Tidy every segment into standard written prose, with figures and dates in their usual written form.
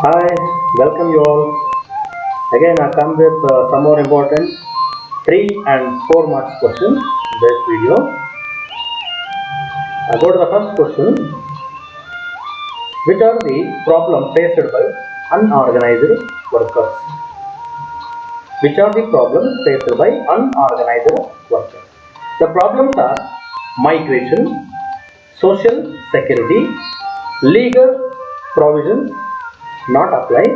Hi, welcome you all. Again, I come with some more important 3 and 4 marks questions in this video. I go to the first question. Which are the problems faced by unorganized workers? Which are the problems faced by unorganized workers? The problems are migration, social security, legal provisions not applied,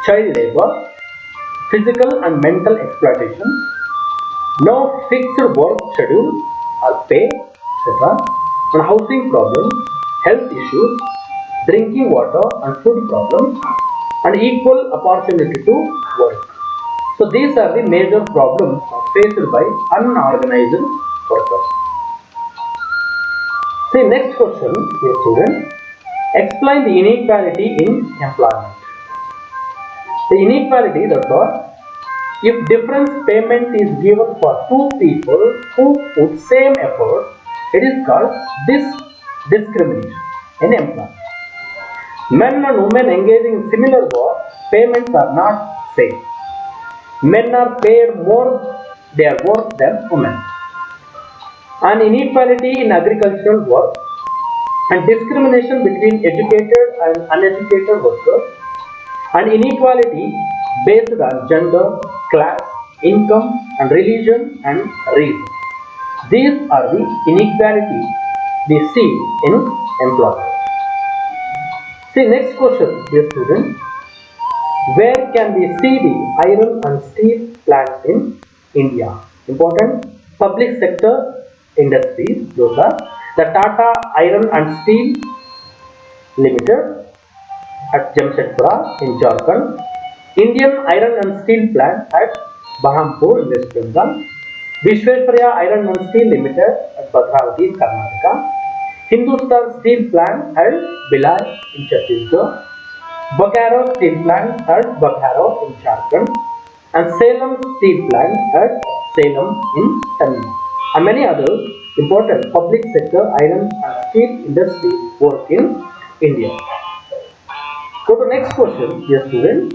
child labor, physical and mental exploitation, no fixed work schedule or pay, etc. And housing problems, health issues, drinking water and food problems, and equal opportunity to work. So these are the major problems faced by unorganized workers. See, next question, dear student. Explain the inequality in employment. The inequality, therefore, if different payment is given for two people who put same effort, it is called discrimination in employment. Men and women engaging in similar work, payments are not same. Men are paid more their work than women. And inequality in agricultural work and discrimination between educated and uneducated workers and inequality based on gender, class, income and religion and reason. These are the inequality we see in employment. See, next question, dear student. Where can we see the iron and steel plants in India? Important public sector industries. Those are the Tata Iron and Steel Limited at Jamshedpura in Jharkhand, Indian Iron and Steel Plant at Bahampur in West Bengal, Vishwesvaraya Iron and Steel Limited at Bhadravati in Karnataka, Hindustan Steel Plant at Bhilai in Chhattisgarh, Bokaro Steel Plant at Bokaro in Jharkhand, and Salem Steel Plant at Salem in Tamil Nadu, and many other important public sector iron and steel industries work in India. Go to next question, dear student.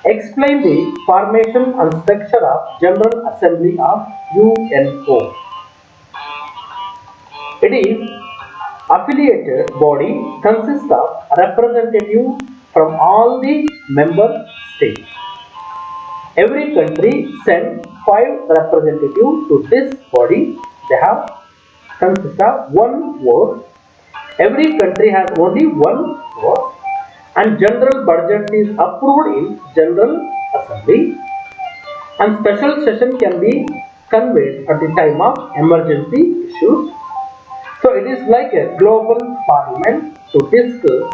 Explain the formation and structure of General Assembly of UNO. It is affiliated body consists of representatives from all the member states. Every country sends 5 representatives to this body. They have consist of one vote. Every country has only one vote. And general budget is approved in General Assembly, and special session can be convened at the time of emergency issues. So it is like a global parliament to discuss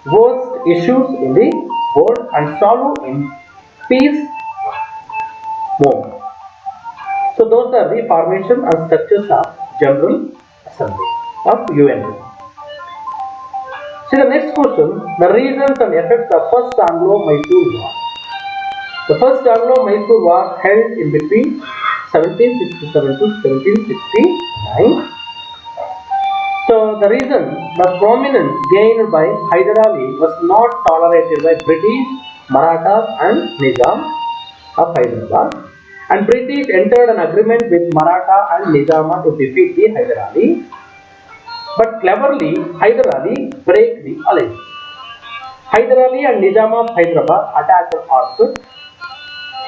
worst issues in the world and solve in peace mode. So those are the formation and structures of General Assembly of UN. See the next question, the reasons and effects of First Anglo-Mysore War. The First Anglo-Mysore War held in between 1767 to 1769. So the reason, the prominence gained by Hyder Ali was not tolerated by British, Marathas and Nizam of Hyderabad, and British entered an agreement with Maratha and Nizama to defeat the Hyder Ali. But cleverly, Hyder Ali break the alliance. Hyder Ali and Nizam of Hyderabad attacked Orkut.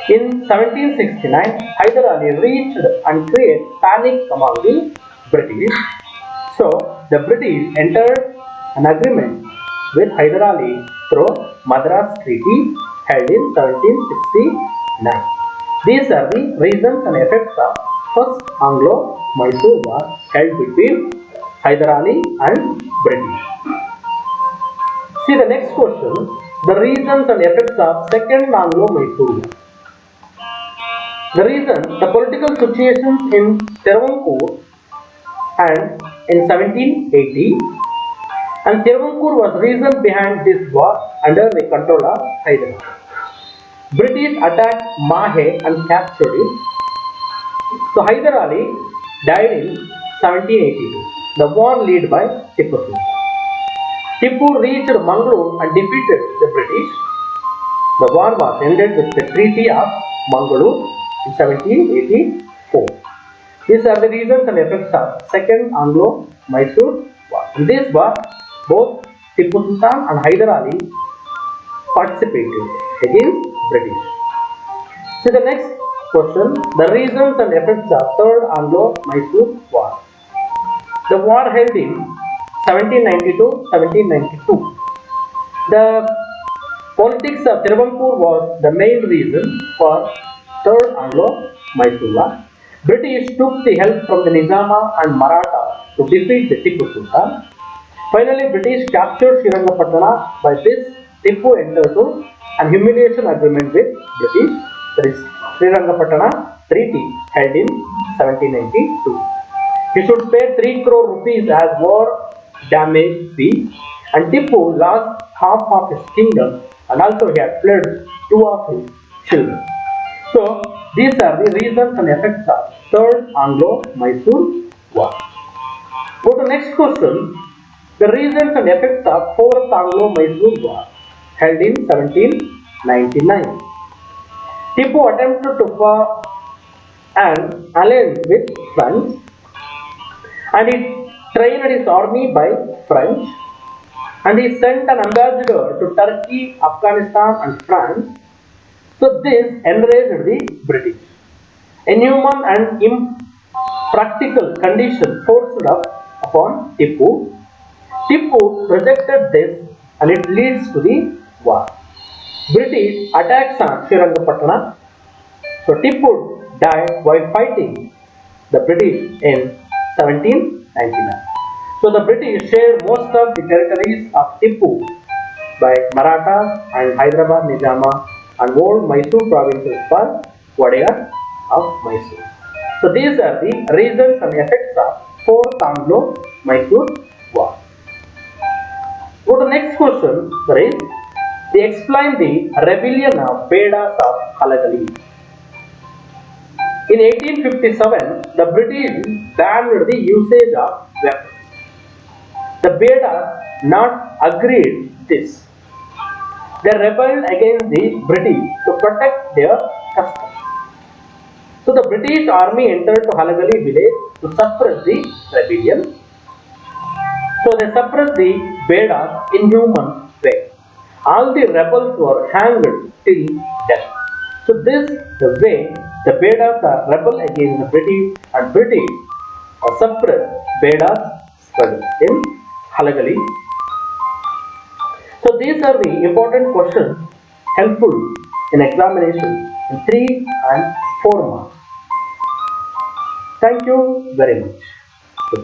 In 1769, Hyder Ali reached and created panic among the British. So, the British entered an agreement with Hyder Ali through Madras Treaty held in 1769. These are the reasons and effects of First Anglo-Mysore War held between Hyder Ali and British. See the next question, the reasons and effects of Second Anglo-Mysore War. The reason, the political situation in Travancore and in 1780, and Travancore was reason behind this war under the control of Hyder Ali. British attacked Mahe and captured it. So Hyder Ali died in 1782. The war led by Tipu Sultan. Tipu reached Mangalore and defeated the British. The war was ended with the Treaty of Mangalore in 1784. These are the reasons and effects of Second Anglo-Mysore War. In this war, both Tipu Sultan and Hyder Ali participated against British. See the next question, the reasons and effects of Third Anglo-Mysore War. The war held in 1792-1792. The politics of Tiruvanpur was the main reason for Third Anglo-Mysore War. British took the help from the Nizama and Maratha to defeat the Tipu Sultan. Finally, British captured Srirangapatna. By this, Tipu entered into an humiliation agreement with British. That is Srirangapatna Treaty held in 1792. He should pay 3 crore rupees as war damage fee, and Tipu lost half of his kingdom, and also he had fled 2 of his children. So these are the reasons and effects of Third Anglo-Mysore War. Go to next question. The reasons and effects of Fourth Anglo-Mysore War held in 1799. Tipu attempted to form an alliance with France, and he trained his army by French, and he sent an ambassador to Turkey, Afghanistan and France. So this enraged the British. Inhuman and impractical conditions forced upon Tipu. Tipu rejected this, and it leads to the war. British attacks on Srirangapatna. So Tipu died while fighting the British in 1799. So the British shared most of the territories of Tipu by Maratha and Hyderabad Nizama and old Mysore provinces for Wadiyar of Mysore. So these are the reasons and effects of Fourth Anglo-Mysore War. Go to next question, that is, they explain the rebellion of Bedas of Halagali. In 1857, the British banned the usage of weapons. The Bedas not agreed this. They rebelled against the British to protect their customs. So the British army entered to Halagali village to suppress the rebellion. So they suppressed the Bedas in human way. All the rebels were hanged till death. So this the way the Bedas are rebel against the British, and British suppressed Bedas struggle in Halagali. So these are the important questions helpful in examination in 3 and 4 marks. Thank you very much. So